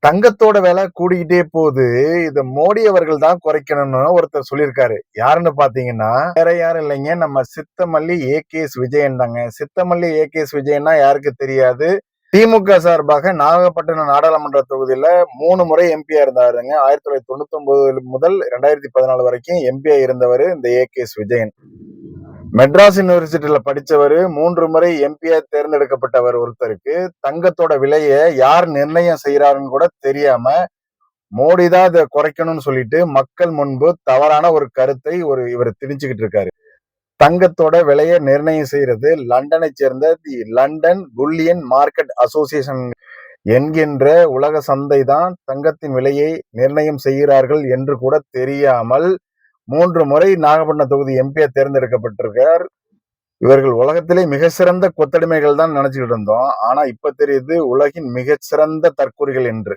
தங்கத்தோட விலை கூடிக்கிட்டே போகுது. இத மோடி அவர்கள் தான் குறைக்கணும்னு ஒருத்தர் சொல்லியிருக்காரு. யாருன்னு பார்த்தீங்கன்னா, வேற யாரும் இல்லைங்க. நம்ம சித்தமல்லி ஏகேஎஸ் விஜயன் தாங்க. சித்தமல்லி ஏகேஎஸ் விஜயன்னா யாருக்கு தெரியாது? திமுக சார்பாக நாகப்பட்டினம் நாடாளுமன்ற தொகுதியில 3 முறை எம்பியா இருந்தாருங்க. 1999 முதல் 2014 வரைக்கும் எம்பியா இருந்தவர் இந்த ஏகேஎஸ் விஜயன். மெட்ராஸ் யூனிவர்சிட்டியில படிச்சவரு 3 முறை எம்பியா தேர்ந்தெடுக்கப்பட்டவர் ஒருத்தருக்கு தங்கத்தோட விலைய யார் நிர்ணயம் செய்யறாருன்னு கூட தெரியாம மோடி தான் இதை குறைக்கணும்னு சொல்லிட்டு மக்கள் முன்பு தவறான ஒரு கருத்தை இவர் திணிச்சுக்கிட்டு இருக்காரு. தங்கத்தோட விலையை நிர்ணயம் செய்யறது லண்டனை சேர்ந்த தி லண்டன் புல்லியன் மார்க்கெட் அசோசியேஷன் என்கின்ற உலக சந்தை தான் தங்கத்தின் விலையை நிர்ணயம் செய்கிறார்கள் என்று கூட தெரியாமல் 3 முறை நாகப்பட்டினம் தொகுதி எம்பியா தேர்ந்தெடுக்கப்பட்டிருக்கார். இவர்கள் உலகத்திலே மிக சிறந்த கொத்தடிமைகள் தான் நினைச்சுக்கிட்டு இருந்தோம். ஆனா இப்ப தெரியுது உலகின் மிகச்சிறந்த தற்கொலைகள் என்று.